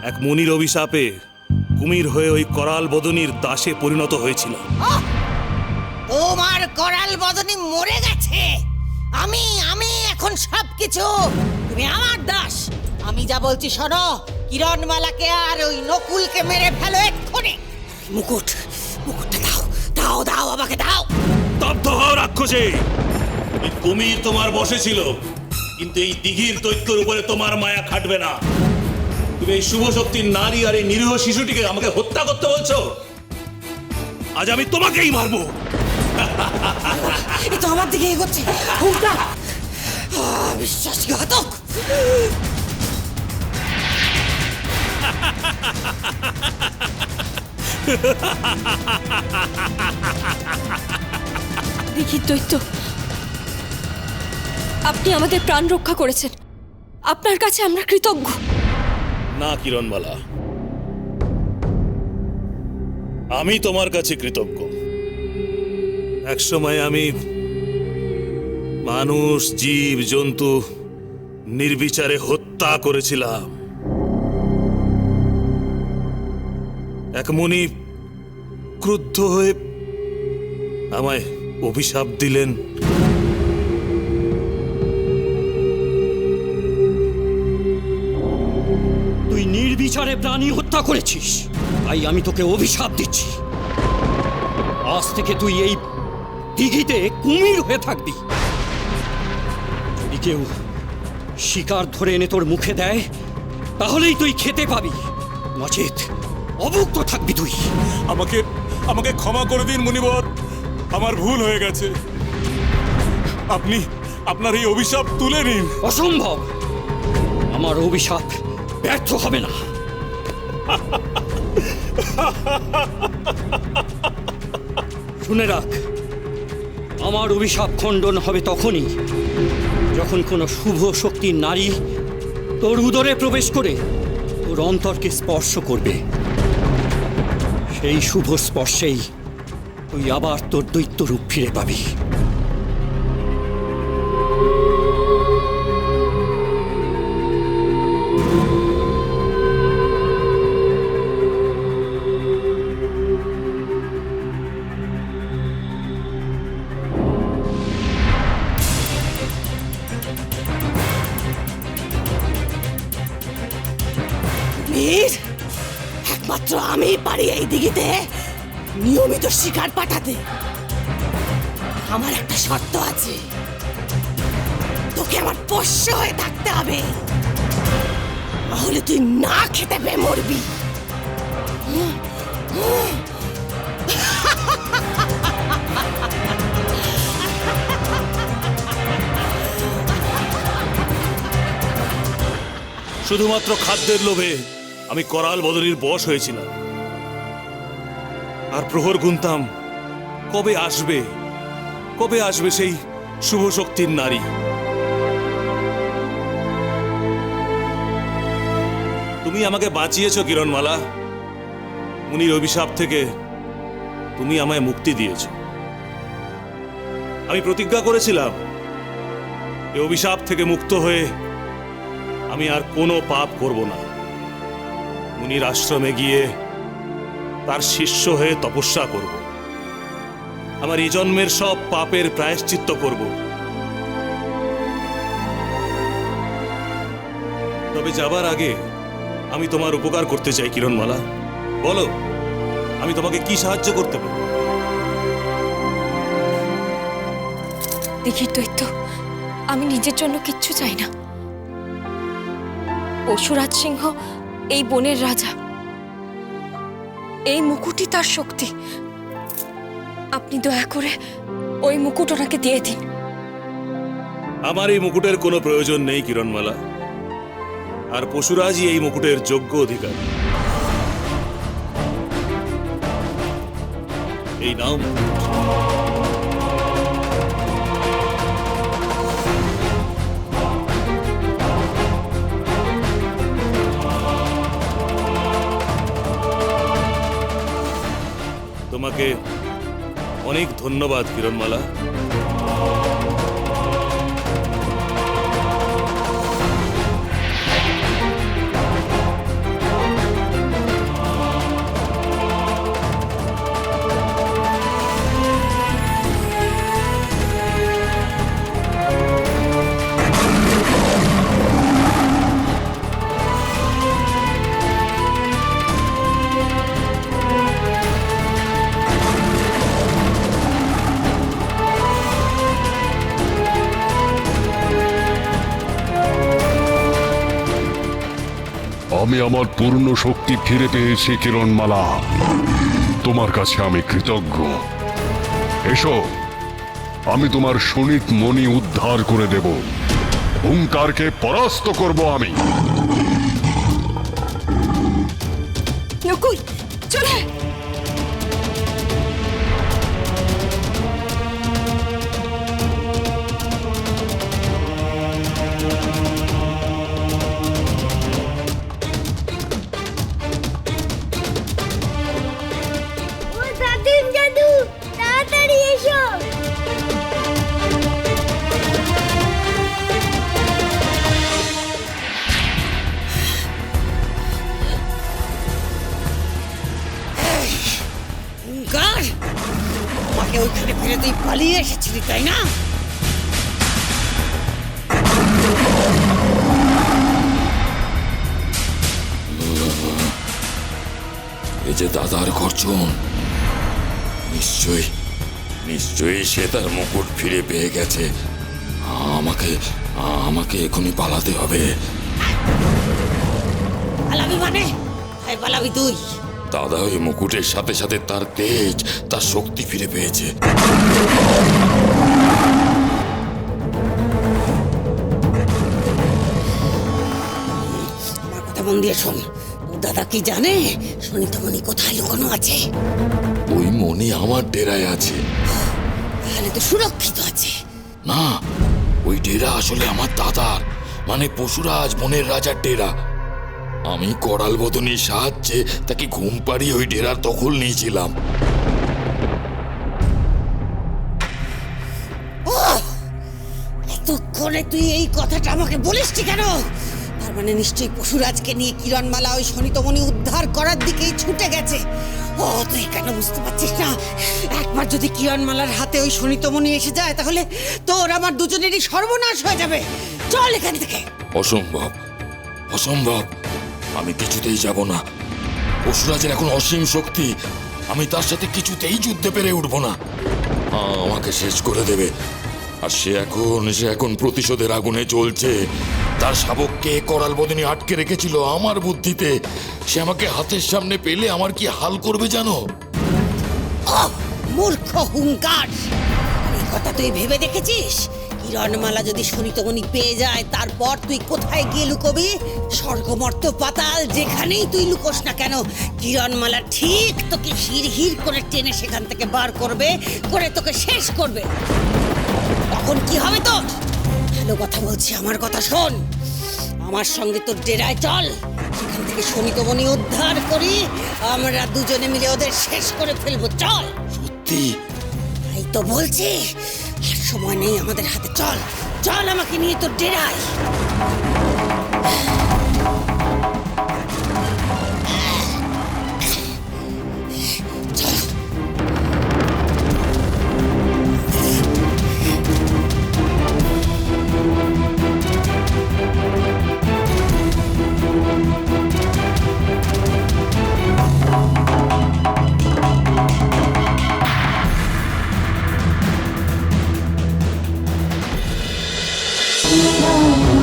এক মুনির অভিশাপে কুমির হয়ে ওই করাল বদনীর দাসে পরিণত হয়েছিল। তোমার করাল বদনী মরে গেছে। আমি আমি এখন সবকিছু। তুমি আমার দাস। আমি যা বলছি শোনো। কিরণমালাকে আর ওই নকুলকে মেরে ফেলো এক্ষুনি। মুকুটটা দাও দাও দাও, আমাকে দাও। স্তব্ধ হও রাক্ষসী। এই কুমির তোমার বসে ছিল, কিন্তু এই দিঘির দৈত্যের উপরে তোমার মায়া খাটবে না। তুমি এই শুভ শক্তির নারী আর এই নিরীহ শিশুটিকে আমাকে হত্যা করতে বলছো? আজ আমি তোমাকেই মারবো। এ তো আমার দিকে এগোচ্ছে। বিশ্বাসঘাতক। দিঘির দৈত্য, আপনি আমাদের প্রাণ রক্ষা করেছেন। আপনার কাছে আমরা কৃতজ্ঞ। না কিরণমালা, আমি তোমার কাছে কৃতজ্ঞ। একসময় আমি মানুষ, জীব, জন্তু নির্বিচারে হত্যা করেছিলাম। এক মুনি ক্রুদ্ধ হয়ে আমায় অভিশাপ দিলেন। তুই নির্বিচারে প্রাণী হত্যা করেছিস, তাই আমি তোকে অভিশাপ দিচ্ছি। আজ থেকে তুই এই দিঘিতে কুমির হয়ে থাকবি। যদি কেউ শিকার ধরে এনে তোর মুখে দেয়, তাহলেই তুই খেতে পাবি, নচেত অভুক্ত থাকবি তুই। আমাকে আমাকে ক্ষমা করে দিন মুনিবর, আমার ভুল হয়ে গেছে। আপনি আপনার এই অভিশাপ তুলে নিন। অসম্ভব, আমার অভিশাপ ব্যর্থ হবে না। শুনে রাখ, আমার অভিশাপ খণ্ডন হবে তখনই যখন কোনো শুভ শক্তির নারী তোর উদরে প্রবেশ করে তোর অন্তরকে স্পর্শ করবে। সেই শুভ স্পর্শেই তুই আবার তোর দৈত্য রূপ ফিরে পাবি। বীর, একমাত্র আমি পারি এই দিঘিতে নিয়মিত শিকার পাঠাতে। আমার একটা শর্ত আছে, তোকে আমার পোষ্য হয়ে থাকতে হবে, নাহলে তুই না খেতে পেয়ে মরবি। শুধুমাত্র খাদ্যের লোভে আমি করাল বদনীর বশ হয়েছিলাম, আর প্রহর গুনতাম কবে আসবে সেই শুভ শক্তির নারী। তুমি আমাকে বাঁচিয়েছ কিরণমালা। মুনির অভিশাপ থেকে তুমি আমায় মুক্তি দিয়েছ। আমি প্রতিজ্ঞা করেছিলাম এই অভিশাপ থেকে মুক্ত হয়ে আমি আর কোনো পাপ করব না। মুনির আশ্রমে গিয়ে তার শিষ্য হয়ে তপস্যা করব। আমার এই জন্মের সব পাপের প্রায়শ্চিত্ত করব। তবে যাবার আগে আমি তোমার উপকার করতে চাই কিরণমালা। বলো, আমি তোমাকে কি সাহায্য করতে পারি? দিঘির দৈত্য, আমি নিজের জন্য কিচ্ছু চাই না। পশুরাজ সিংহ এই বনের রাজা, এই মুকুটই তার শক্তি। আপনি দয়া করে ওই মুকুট ওনাকে দিয়ে দিন। আমার এই মুকুটের কোনো প্রয়োজন নেই কিরণমালা, আর পশুরাজই এই মুকুটের যোগ্য অধিকারী। এই নাও মুকুট। তোমাকে অনেক ধন্যবাদ কিরণমালা। আমি আমার পূর্ণ শক্তি ফিরে পেয়েছি কিরণমালা। তোমার কাছে আমি কৃতজ্ঞ। এসো, আমি তোমার সুনিত মণি উদ্ধার করে দেব। হুঙ্কারকে পরাস্ত করব আমি। নকুল চলে ও দাদিম জাদু, তাড়াতাড়ি এসো। হুঙ্কার, আমাকে ওইখানে ফেলে তুই পালিয়ে এসেছিলি তাই না? এই যে দাদার গর্জন, নিশ্চয়ই নিশ্চয়ই সে তার মুকুট ফিরে পেয়ে গেছে। আমাকে আমাকে এখনই পালাতে হবে। পালাবি মানে? কোথায় পালাবি তুই? দাদা ওই মুকুটের সাথে সাথে তার তেজ, তার শক্তি ফিরে পেয়েছে। আমার কথা মন দিয়ে শোন। তোর দাদা কি জানে সুনীতমণি কোথায় লুকানো আছে? ওই মনি আমার ডেরায় আছে। তাহলে তো সুরক্ষিত আছে। না, ওই ডেরা আসলে আমার দাদার, মানে পশুরাজ বনের রাজার ডেরা। আমি করাল বদনির সাহায্যে তাকে ঘুম পাড়িয়ে ওই ডেরার দখল নিয়েছিলাম। এতক্ষণে তুই এই কথাটা আমাকে বলিসটি কেন? তার মানে নিশ্চয়ই পশুরাজকে নিয়ে কিরণমালা ওই শনিতমণি উদ্ধার করার দিকেই ছুটে গেছে। ও, তুই কেন বুঝতে পারছিস না? একবার যদি কিরণমালার হাতে ওই শনিতমণি এসে যায় তাহলে তোর আমার দুজনেরই সর্বনাশ হয়ে যাবে। চল এখান থেকে। অসম্ভব, অসম্ভব, আমি কিছুতেই যাব না। পশুরাজের এখন অসীম শক্তি, আমি তার সাথে কিছুতেই যুদ্ধে পেরে উঠব না। আমাকে শেষ করে দেবে। আর সে এখন প্রতিশোধের আগুনে জ্বলছে। তার শাবককে করাল বদনি আটকে রেখেছিল আমার বুদ্ধিতে। সে আমাকে হাতের সামনে পেলে আমার কি হাল করবে জানো? মূর্খ হুঙ্কার, এই কথা তুই ভেবে দেখেছিস? কিরণমালা যদি শনিতমণি পেয়ে যায় তারপর তুই কোথায় গিয়ে লুকোবি? স্বর্গমর্ত পাতাল যেখানেই তুই লুকোস না কেন, কিরণমালা ঠিক তোকে হির হির করে টেনে সেখান থেকে বার করবে, করে তোকে শেষ করবে। তখন কি হবে তোর? ভালো কথা বলছি, আমার কথা শোন। আমার সঙ্গে তোর ডেরায় চল, সেখান থেকে শনিতমণি উদ্ধার করি, আমরা দুজনে মিলে ওদের শেষ করে ফেলবো। চল। সত্যি? এই তো বলছি, আর সময় নেই আমাদের হাতে। চল চল, আমাকে নিয়ে তোর ডেরায়। চল। Oh